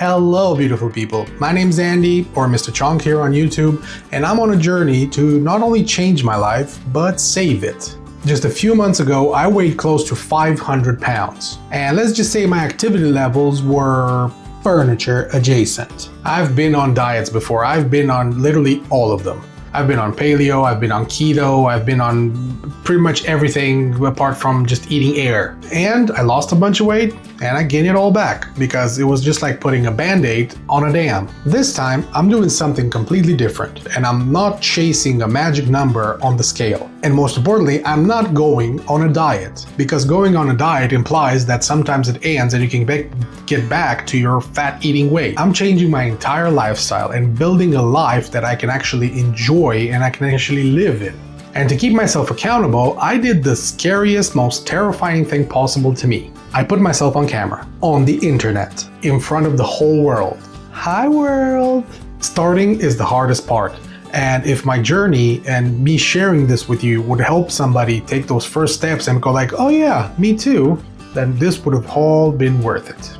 Hello beautiful people, my name's Andy or Mister Chonk here on YouTube, and I'm on a journey to not only change my life, but save it. Just a few months ago, I weighed close to 500 pounds, and let's just say my activity levels were furniture adjacent. I've been on diets before, I've been on literally all of them. I've been on paleo, I've been on keto, I've been on pretty much everything apart from just eating air. And I lost a bunch of weight and I gained it all back because it was just like putting a band-aid on a dam. This time I'm doing something completely different and I'm not chasing a magic number on the scale. And most importantly, I'm not going on a diet, because going on a diet implies that sometimes it ends and you can get back to your fat eating weight. I'm changing my entire lifestyle and building a life that I can actually enjoy and I can actually live in. And to keep myself accountable, I did the scariest, most terrifying thing possible to me. I put myself on camera, on the internet, in front of the whole world. Hi world! Starting is the hardest part. And if my journey and me sharing this with you would help somebody take those first steps and go like, oh yeah, me too, then this would have all been worth it.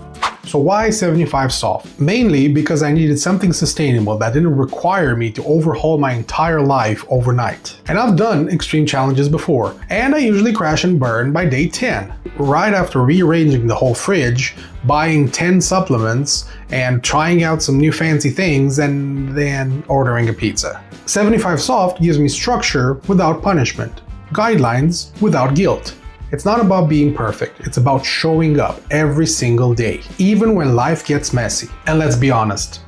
So why 75 soft? Mainly because I needed something sustainable that didn't require me to overhaul my entire life overnight. And I've done extreme challenges before, and I usually crash and burn by day 10. Right after rearranging the whole fridge, buying 10 supplements, and trying out some new fancy things, and then ordering a pizza. 75 soft gives me structure without punishment, guidelines without guilt. It's not about being perfect, it's about showing up every single day, even when life gets messy. And let's be honest,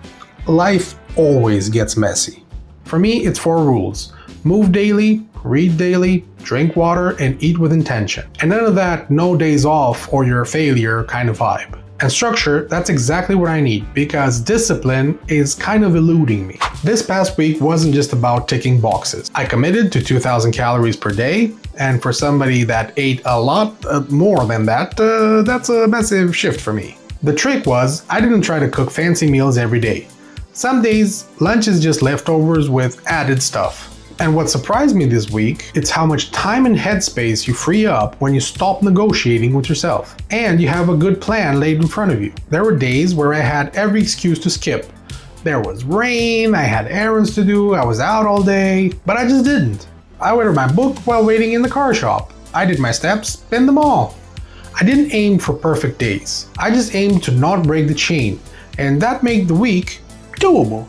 life always gets messy. For me, it's 4 rules. Move daily, read daily, drink water, and eat with intention. And none of that no days off or you're a failure kind of vibe. And structure, that's exactly what I need, because discipline is kind of eluding me. This past week wasn't just about ticking boxes. I committed to 2,000 calories per day, and for somebody that ate a lot more than that, that's a massive shift for me. The trick was, I didn't try to cook fancy meals every day. Some days, lunch is just leftovers with added stuff. And what surprised me this week, it's how much time and headspace you free up when you stop negotiating with yourself. And you have a good plan laid in front of you. There were days where I had every excuse to skip. There was rain, I had errands to do, I was out all day, but I just didn't. I read my book while waiting in the car shop. I did my steps in the mall. I didn't aim for perfect days. I just aimed to not break the chain, and that made the week doable.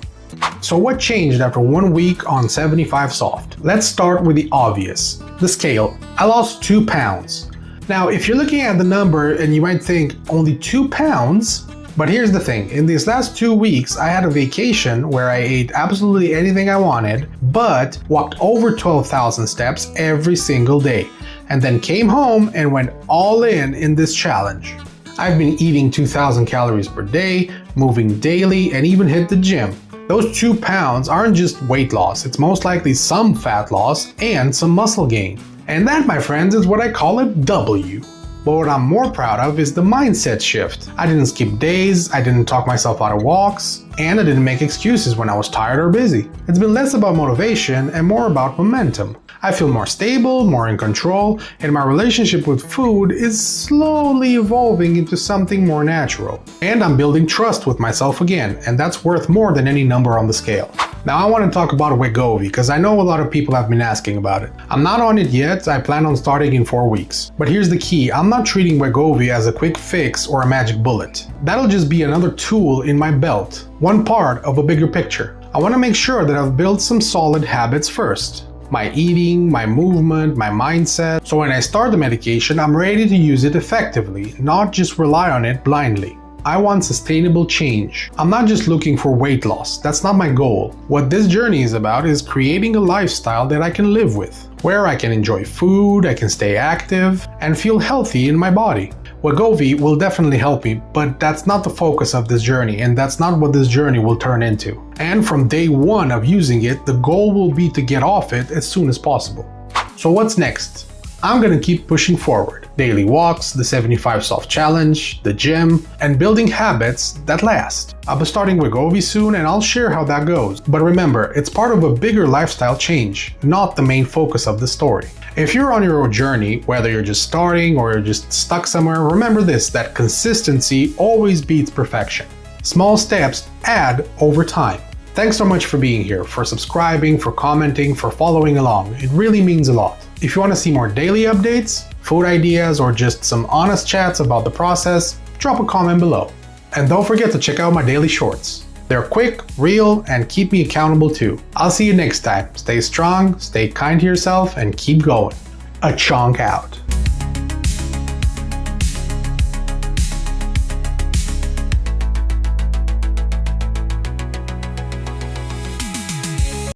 So what changed after 1 week on 75 soft? Let's start with the obvious, the scale. I lost 2 pounds. Now, if you're looking at the number and you might think only 2 pounds, but here's the thing, in these last 2 weeks, I had a vacation where I ate absolutely anything I wanted, but walked over 12,000 steps every single day, and then came home and went all in this challenge. I've been eating 2,000 calories per day, moving daily, and even hit the gym. Those 2 pounds aren't just weight loss, it's most likely some fat loss and some muscle gain. And that, my friends, is what I call a W. But what I'm more proud of is the mindset shift. I didn't skip days, I didn't talk myself out of walks, and I didn't make excuses when I was tired or busy. It's been less about motivation and more about momentum. I feel more stable, more in control, and my relationship with food is slowly evolving into something more natural. And I'm building trust with myself again, and that's worth more than any number on the scale. Now I want to talk about Wegovy, because I know a lot of people have been asking about it. I'm not on it yet, I plan on starting in 4 weeks. But here's the key, I'm not treating Wegovy as a quick fix or a magic bullet. That'll just be another tool in my belt, one part of a bigger picture. I want to make sure that I've built some solid habits first. My eating, my movement, my mindset. So when I start the medication, I'm ready to use it effectively, not just rely on it blindly. I want sustainable change. I'm not just looking for weight loss, that's not my goal. What this journey is about is creating a lifestyle that I can live with, where I can enjoy food, I can stay active, and feel healthy in my body. Wegovy will definitely help me, but that's not the focus of this journey, and that's not what this journey will turn into. And from day 1 of using it, the goal will be to get off it as soon as possible. So what's next? I'm gonna keep pushing forward. Daily walks, the 75 soft challenge, the gym, and building habits that last. I'll be starting Wegovy soon and I'll share how that goes. But remember, it's part of a bigger lifestyle change, not the main focus of the story. If you're on your own journey, whether you're just starting or you're just stuck somewhere, remember this, that consistency always beats perfection. Small steps add over time. Thanks so much for being here, for subscribing, for commenting, for following along. It really means a lot. If you want to see more daily updates, food ideas, or just some honest chats about the process, drop a comment below. And don't forget to check out my daily shorts. They're quick, real, and keep me accountable too. I'll see you next time. Stay strong, stay kind to yourself, and keep going. A chonk out.